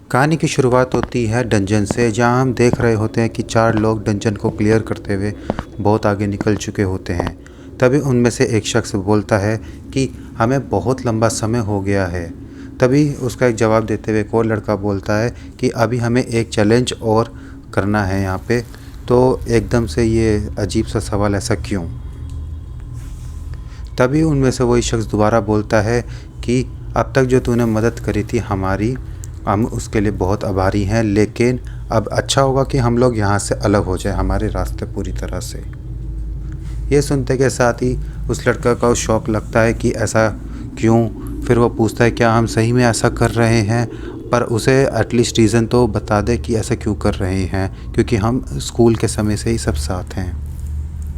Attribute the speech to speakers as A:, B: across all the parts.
A: कहानी की शुरुआत होती है डंजन से, जहां हम देख रहे होते हैं कि 4 लोग डंजन को क्लियर करते हुए बहुत आगे निकल चुके होते हैं। तभी उनमें से एक शख्स बोलता है कि हमें बहुत लंबा समय हो गया है। तभी उसका एक जवाब देते हुए एक और लड़का बोलता है कि अभी हमें एक चैलेंज और करना है यहाँ पे। तो एकदम से ये अजीब सा सवाल, ऐसा क्यों? तभी उनमें से वही शख्स दोबारा बोलता है कि अब तक जो तूने मदद करी थी हमारी, हम उसके लिए बहुत आभारी हैं, लेकिन अब अच्छा होगा कि हम लोग यहाँ से अलग हो जाएं, हमारे रास्ते पूरी तरह से। ये सुनते के साथ ही उस लड़का को शौक लगता है कि ऐसा क्यों। फिर वो पूछता है क्या हम सही में ऐसा कर रहे हैं, पर उसे एटलीस्ट रीज़न तो बता दे कि ऐसा क्यों कर रहे हैं, क्योंकि हम स्कूल के समय से ही सब साथ हैं।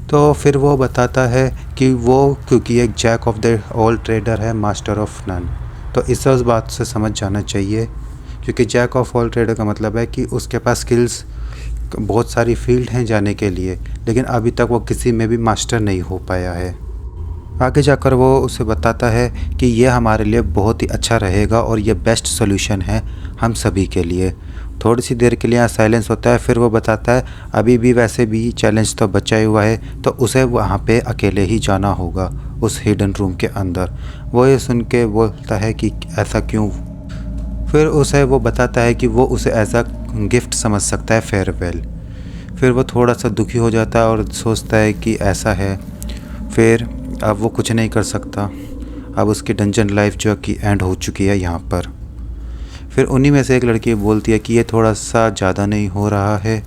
A: तो फिर वो बताता है कि वो क्योंकि एक jack of the all trader है, मास्टर ऑफ नन। तो इस बात से समझ जाना चाहिए, क्योंकि जैक ऑफ ऑल ट्रेडर का मतलब है कि उसके पास स्किल्स बहुत सारी फील्ड हैं जाने के लिए, लेकिन अभी तक वो किसी में भी मास्टर नहीं हो पाया है। आगे जाकर वो उसे बताता है कि ये हमारे लिए बहुत ही अच्छा रहेगा और ये बेस्ट सोल्यूशन है हम सभी के लिए। थोड़ी सी देर के लिए यहाँ साइलेंस होता है। फिर वो बताता है अभी भी वैसे भी चैलेंज तो बचा ही हुआ है, तो उसे वहाँ पे अकेले ही जाना होगा उस हिडन रूम के अंदर। वो ये सुन के बोलता है कि ऐसा क्यों। फिर उसे वो बताता है कि वो उसे एज अ गिफ्ट समझ सकता है, फेयरवेल। फिर वो थोड़ा सा दुखी हो जाता है और सोचता है कि ऐसा है। फिर अब वो कुछ नहीं कर सकता, अब उसकी डंजन लाइफ जो कि एंड हो चुकी है यहाँ पर। फिर उन्हीं में से एक लड़की बोलती है कि ये थोड़ा सा ज़्यादा नहीं हो रहा है।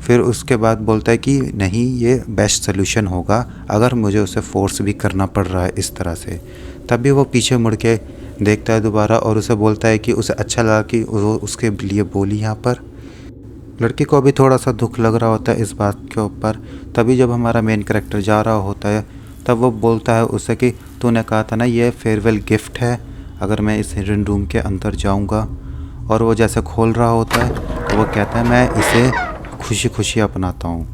A: फिर उसके बाद बोलता है कि नहीं, ये बेस्ट सोल्यूशन होगा अगर मुझे उसे फोर्स भी करना पड़ रहा है इस तरह से। तभी वो पीछे मुड़ के देखता है दोबारा और उसे बोलता है कि उसे अच्छा लगा कि वो उसके लिए बोली यहाँ पर। लड़की को भी थोड़ा सा दुख लग रहा होता है इस बात के ऊपर। तभी जब हमारा मेन कैरेक्टर जा रहा होता है, तब वो बोलता है उसे कि तूने कहा था ना ये फेयरवेल गिफ्ट है अगर मैं इस हिडन रूम के अंदर जाऊंगा। और वो जैसे खोल रहा होता है तो वो कहता है मैं इसे खुशी खुशी अपनाता हूँ।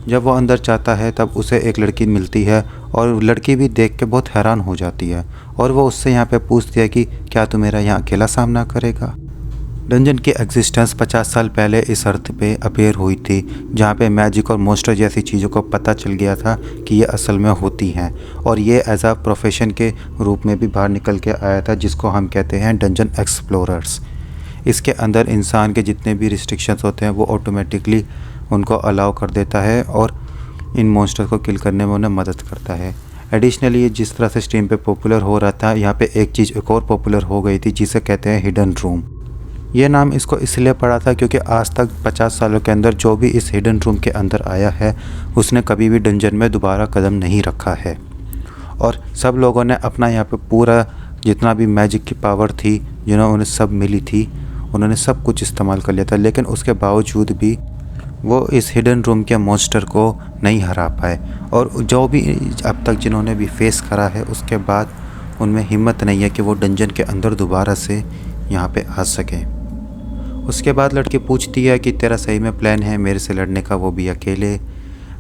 A: जब वो अंदर जाता है तब उसे एक लड़की मिलती है और लड़की भी देख के बहुत हैरान हो जाती है और वो उससे यहाँ पे पूछती है कि क्या तू मेरा यहाँ अकेला सामना करेगा। डंजन की एग्जिस्टेंस 50 साल पहले इस अर्थ पे अपीयर हुई थी, जहाँ पे मैजिक और मोस्टर जैसी चीज़ों को पता चल गया था कि ये असल में होती हैं, और ये एज अ प्रोफेशन के रूप में भी बाहर निकल के आया था, जिसको हम कहते हैं डंजन एक्सप्लोरर्स। इसके अंदर इंसान के जितने भी रिस्ट्रिक्शंस होते हैं वो ऑटोमेटिकली उनको अलाउ कर देता है और इन मॉन्स्टर को किल करने में उन्हें मदद करता है। एडिशनली ये जिस तरह से स्ट्रीम पे पॉपुलर हो रहा था, यहाँ पे एक चीज़ एक और पॉपुलर हो गई थी जिसे कहते हैं हिडन रूम। ये नाम इसको इसलिए पड़ा था क्योंकि आज तक 50 सालों के अंदर जो भी इस हिडन रूम के अंदर आया है उसने कभी भी डंजन में दोबारा कदम नहीं रखा है, और सब लोगों ने अपना यहाँ पे पूरा जितना भी मैजिक की पावर थी जिन्होंने उन्हें सब मिली थी, उन्होंने सब कुछ इस्तेमाल कर लिया था, लेकिन उसके बावजूद भी वो इस हिडन रूम के मॉन्स्टर को नहीं हरा पाए। और जो भी अब तक जिन्होंने भी फेस करा है उसके बाद उनमें हिम्मत नहीं है कि वो डंजन के अंदर दोबारा से यहाँ पे आ सकें। उसके बाद लड़की पूछती है कि तेरा सही में प्लान है मेरे से लड़ने का, वो भी अकेले।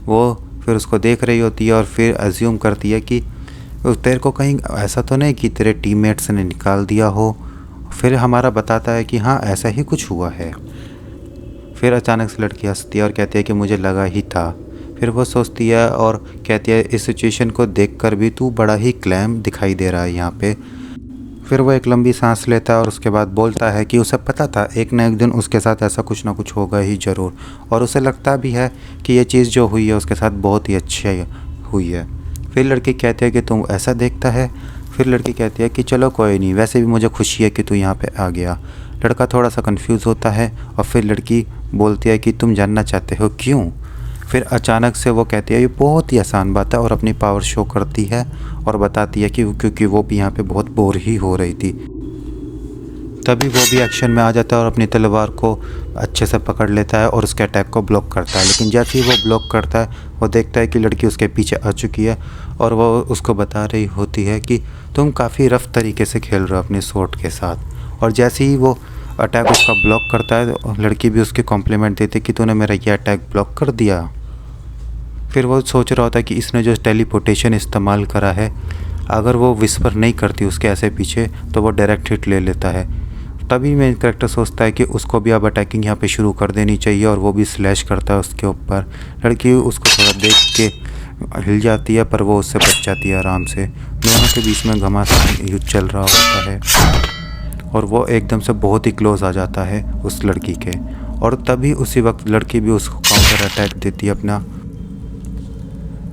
A: वो फिर उसको देख रही होती है और फिर अज्यूम करती है कि तेरे को कहीं ऐसा तो नहीं कि तेरे टीममेट्स ने निकाल दिया हो। फिर हमारा बताता है कि हाँ ऐसा ही कुछ हुआ है। फिर अचानक से लड़की हंसती है और कहती है कि मुझे लगा ही था। फिर वो सोचती है और कहती है इस सिचुएशन को देखकर भी तू बड़ा ही क्लैम दिखाई दे रहा है यहाँ पे। फिर वो एक लंबी सांस लेता है और उसके बाद बोलता है कि उसे पता था एक न एक दिन उसके साथ ऐसा कुछ ना कुछ होगा ही ज़रूर, और उसे लगता भी है कि ये चीज़ जो हुई है उसके साथ बहुत ही अच्छी हुई है। फिर लड़की कहती है कि तुम ऐसा देखता है। फिर लड़की कहती है कि चलो कोई नहीं, वैसे भी मुझे खुशी है कि तू यहाँ पे आ गया। लड़का थोड़ा सा कंफ्यूज होता है और फिर लड़की बोलती है कि तुम जानना चाहते हो क्यों। फिर अचानक से वो कहती है ये बहुत ही आसान बात है, और अपनी पावर शो करती है और बताती है कि क्योंकि वो भी यहाँ पे बहुत बोर ही हो रही थी। तभी वो भी एक्शन में आ जाता है और अपनी तलवार को अच्छे से पकड़ लेता है और उसके अटैक को ब्लॉक करता है। लेकिन जैसे ही वो ब्लॉक करता है वो देखता है कि लड़की उसके पीछे आ चुकी है और वो उसको बता रही होती है कि तुम काफ़ी रफ़ तरीके से खेल रहे हो अपने स्वॉर्ड के साथ। और जैसे ही वो अटैक उसका ब्लॉक करता है तो लड़की भी उसके कॉम्प्लीमेंट देती है कि तूने मेरा ये अटैक ब्लॉक कर दिया। फिर वो सोच रहा होता है कि इसने जो टेलीपोर्टेशन इस्तेमाल करा है, अगर वो विस्पर नहीं करती उसके ऐसे पीछे तो वो डायरेक्ट हिट ले लेता है। तभी मेन कैरेक्टर सोचता है कि उसको भी अब अटैकिंग यहाँ पे शुरू कर देनी चाहिए और वो भी स्लैश करता है उसके ऊपर। लड़की उसको थोड़ा देख के हिल जाती है पर वो उससे बच जाती है आराम से। दोनों के बीच में घमासान युद्ध चल रहा होता है और वो एकदम से बहुत ही क्लोज आ जाता है उस लड़की के। और तभी उसी वक्त लड़की भी उसको काउंटर अटैक देती है अपना।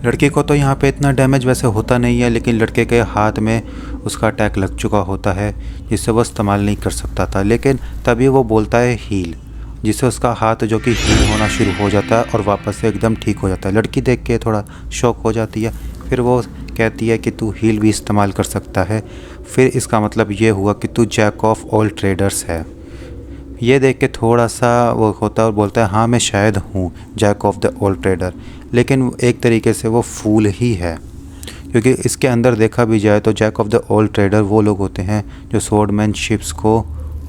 A: लड़के को तो यहाँ पे इतना डैमेज वैसे होता नहीं है, लेकिन लड़के के हाथ में उसका अटैक लग चुका होता है जिससे वो इस्तेमाल नहीं कर सकता था। लेकिन तभी वो बोलता है हील, जिससे उसका हाथ जो कि हील होना शुरू हो जाता है और वापस से एकदम ठीक हो जाता है। लड़की देख के थोड़ा शॉक हो जाती है। फिर वो कहती है कि तू हील भी इस्तेमाल कर सकता है। फिर इसका मतलब ये हुआ कि तू जैक ऑफ ऑल ट्रेडर्स है। ये देख के थोड़ा सा वो होता है और बोलता है हाँ मैं शायद हूँ jack of the all trader, लेकिन एक तरीके से वो फूल ही है, क्योंकि इसके अंदर देखा भी जाए तो jack of the all trader वो लोग होते हैं जो स्वॉर्डमैनशिप्स को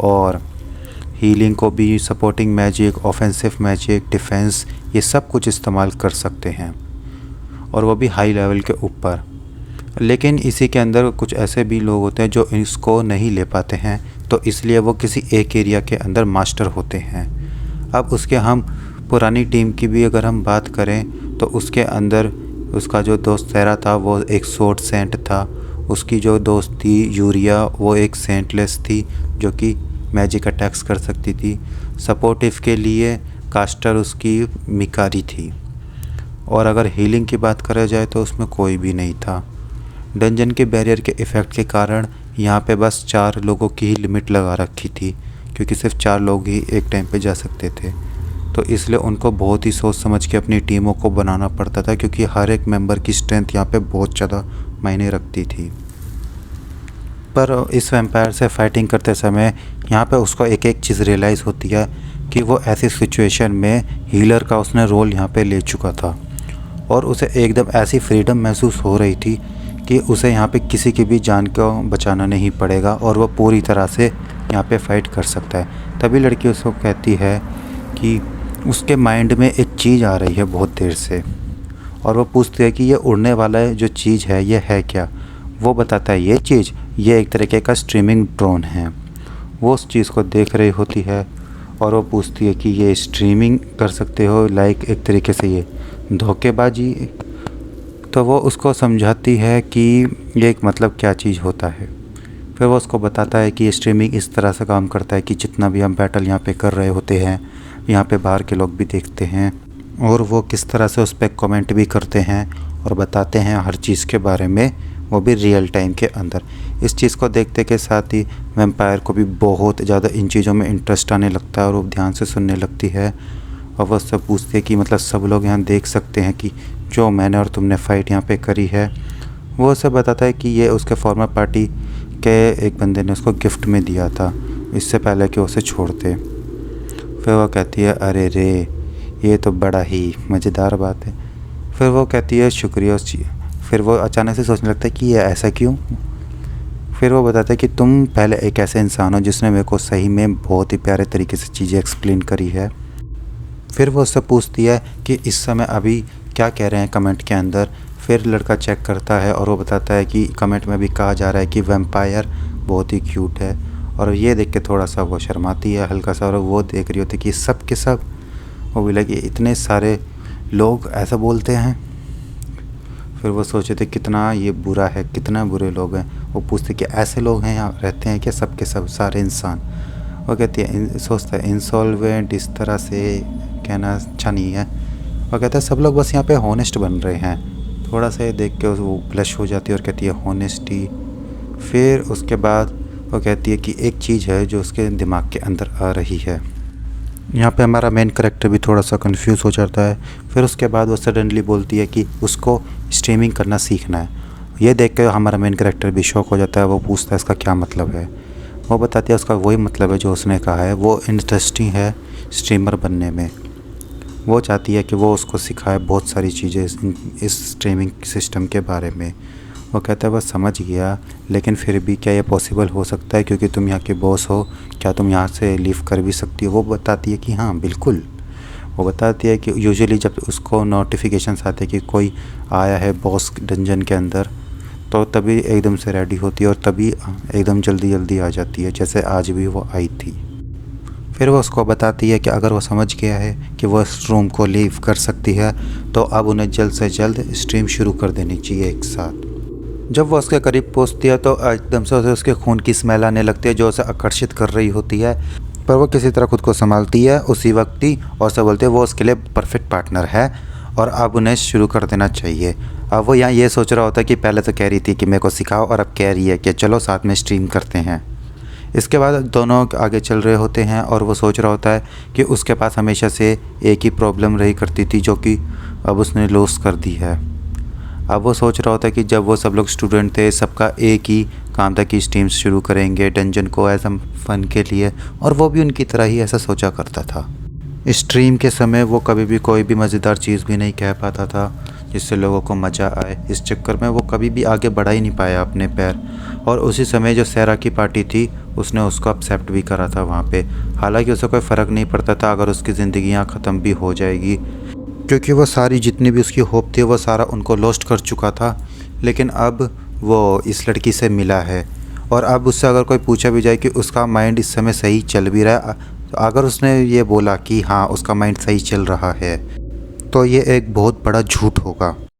A: और हीलिंग को भी, supporting magic, offensive magic, defence, ये सब कुछ इस्तेमाल कर सकते हैं और वो भी हाई लेवल के ऊपर। लेकिन इसी के अंदर कुछ ऐसे भी लोग होते हैं जो इसको नहीं ले पाते हैं, तो इसलिए वो किसी एक एरिया के अंदर मास्टर होते हैं। अब उसके हम पुरानी टीम की भी अगर हम बात करें तो उसके अंदर उसका जो दोस्त सैरा था वो एक सोर्ड सेंट था। उसकी जो दोस्त थी यूरिया वो एक सेंटलेस थी जो कि मैजिक अटैक्स कर सकती थी। सपोर्टिव के लिए कास्टर उसकी मिकारी थी। और अगर हीलिंग की बात करा जाए तो उसमें कोई भी नहीं था। डंजन के बैरियर के इफ़ेक्ट के कारण यहाँ पे बस 4 लोगों की ही लिमिट लगा रखी थी, क्योंकि सिर्फ 4 लोग ही एक टाइम पे जा सकते थे। तो इसलिए उनको बहुत ही सोच समझ के अपनी टीमों को बनाना पड़ता था, क्योंकि हर एक मेंबर की स्ट्रेंथ यहाँ पे बहुत ज़्यादा मायने रखती थी। पर इस वैम्पायर से फाइटिंग करते समय यहाँ पे उसको एक एक चीज़ रियलाइज़ होती है कि वो ऐसी सिचुएशन में हीलर का उसने रोल यहाँ पे ले चुका था और उसे एकदम ऐसी फ्रीडम महसूस हो रही थी कि उसे यहाँ पे किसी की भी जान को बचाना नहीं पड़ेगा और वो पूरी तरह से यहाँ पे फाइट कर सकता है। तभी लड़की उसको कहती है कि उसके माइंड में एक चीज़ आ रही है बहुत देर से, और वो पूछती है कि ये उड़ने वाला जो चीज़ है ये है क्या। वो बताता है ये चीज़ ये एक तरीके का स्ट्रीमिंग ड्रोन है। वो उस चीज़ को देख रही होती है और वो पूछती है कि ये स्ट्रीमिंग कर सकते हो, लाइक एक तरीके से ये धोखेबाजी। तो वो उसको समझाती है कि ये एक मतलब क्या चीज़ होता है। फिर वो उसको बताता है कि ये स्ट्रीमिंग इस तरह से काम करता है कि जितना भी हम बैटल यहाँ पे कर रहे होते हैं यहाँ पे बाहर के लोग भी देखते हैं और वो किस तरह से उस पर कमेंट भी करते हैं और बताते हैं हर चीज़ के बारे में, वो भी रियल टाइम के अंदर। इस चीज़ को देखते के साथ ही वैम्पायर को भी बहुत ज़्यादा इन चीज़ों में इंटरेस्ट आने लगता है और वो ध्यान से सुनने लगती है। और वो उससे पूछती है कि मतलब सब लोग यहाँ देख सकते हैं कि जो मैंने और तुमने फ़ाइट यहाँ पे करी है। वो उसे बताता है कि ये उसके फॉर्मर पार्टी के एक बंदे ने उसको गिफ्ट में दिया था इससे पहले कि उसे छोड़ते। फिर वो कहती है अरे रे ये तो बड़ा ही मज़ेदार बात है। फिर वो कहती है शुक्रिया उस चीज़। फिर वो अचानक से सोचने लगता है कि ये ऐसा क्यों। फिर वो बताता है कि तुम पहले एक ऐसे इंसान हो जिसने मेरे को सही में बहुत ही प्यारे तरीके से चीज़ें एक्सप्लेन करी है। फिर वो उससे पूछती है कि इस समय अभी क्या कह रहे हैं कमेंट के अंदर। फिर लड़का चेक करता है और वो बताता है कि कमेंट में भी कहा जा रहा है कि वैम्पायर बहुत ही क्यूट है। और ये देख के थोड़ा सा वो शर्माती है हल्का सा, और वो देख रही होती है कि सब के सब। वो भी लगे इतने सारे लोग ऐसा बोलते हैं। फिर वो सोचे थे कितना ये बुरा है, कितना बुरे लोग हैं। वो पूछते कि ऐसे लोग हैं यहाँ रहते हैं क्या, सब के सब सारे इंसान। वो कहती है सोचता है इंसॉल्वेंट इस तरह से कहना अच्छा नहीं है। वो कहता है सब लोग बस यहाँ पे हॉनेस्ट बन रहे हैं। थोड़ा सा ये देख के वो ब्लश हो जाती है और कहती है हॉनेस्टी। फिर उसके बाद वो कहती है कि एक चीज़ है जो उसके दिमाग के अंदर आ रही है। यहाँ पे हमारा मेन कैरेक्टर भी थोड़ा सा कंफ्यूज हो जाता है। फिर उसके बाद वो सडनली बोलती है कि उसको स्ट्रीमिंग करना सीखना है। ये देख कर हमारा मेन कैरेक्टर भी शॉक हो जाता है। वो पूछता है इसका क्या मतलब है। वो बताती है उसका वही मतलब है जो उसने कहा है, वो इंटरेस्टिंग है स्ट्रीमर बनने में। वो चाहती है कि वो उसको सिखाए बहुत सारी चीज़ें इस स्ट्रीमिंग सिस्टम के बारे में। वो कहता है बस समझ गया, लेकिन फिर भी क्या ये पॉसिबल हो सकता है क्योंकि तुम यहाँ के बॉस हो, क्या तुम यहाँ से लीव कर भी सकती हो। वो बताती है कि हाँ बिल्कुल। वो बताती है कि यूजुअली जब उसको नोटिफिकेशंस आते हैं कि कोई आया है बॉस डंजन के अंदर, तो तभी एकदम से रेडी होती है और तभी एकदम जल्दी जल्दी आ जाती है, जैसे आज भी वो आई थी। फिर वो उसको बताती है कि अगर वो समझ गया है कि वो इस रूम को लीव कर सकती है तो अब उन्हें जल्द से जल्द स्ट्रीम शुरू कर देनी चाहिए एक साथ। जब वो उसके करीब पहुंचती है तो एकदम से उसे उसके खून की स्मेल आने लगती है जो उसे आकर्षित कर रही होती है, पर वो किसी तरह खुद को संभालती है उसी वक्त ही और उसे बोलती है वो उसके लिए परफेक्ट पार्टनर है और अब उन्हें शुरू कर देना चाहिए। अब वो यहाँ ये सोच रहा होता है कि पहले तो कह रही थी कि मेरे को सिखाओ और अब कह रही है कि चलो साथ में स्ट्रीम करते हैं। इसके बाद दोनों आगे चल रहे होते हैं और वो सोच रहा होता है कि उसके पास हमेशा से एक ही प्रॉब्लम रही करती थी जो कि अब उसने लॉस कर दी है। अब वो सोच रहा होता है कि जब वो सब लोग स्टूडेंट थे सबका एक ही काम था कि स्ट्रीम्स शुरू करेंगे डंजन को एज अ फन के लिए, और वो भी उनकी तरह ही ऐसा सोचा करता था। स्ट्रीम के समय वो कभी भी कोई भी मज़ेदार चीज़ भी नहीं कह पाता था जिससे लोगों को मज़ा आए। इस चक्कर में वो कभी भी आगे बढ़ा ही नहीं पाया अपने पैर, और उसी समय जो सहरा की पार्टी थी उसने उसको एक्सेप्ट भी करा था वहाँ पे। हालांकि उसे कोई फ़र्क नहीं पड़ता था अगर उसकी ज़िंदगी यहाँ ख़त्म भी हो जाएगी, क्योंकि वो सारी जितनी भी उसकी होप थी वो सारा उनको लॉस्ट कर चुका था। लेकिन अब वो इस लड़की से मिला है और अब उससे अगर कोई पूछा भी जाए कि उसका माइंड इस समय सही चल भी रहा है, तो अगर उसने ये बोला कि हाँ उसका माइंड सही चल रहा है तो ये एक बहुत बड़ा झूठ होगा।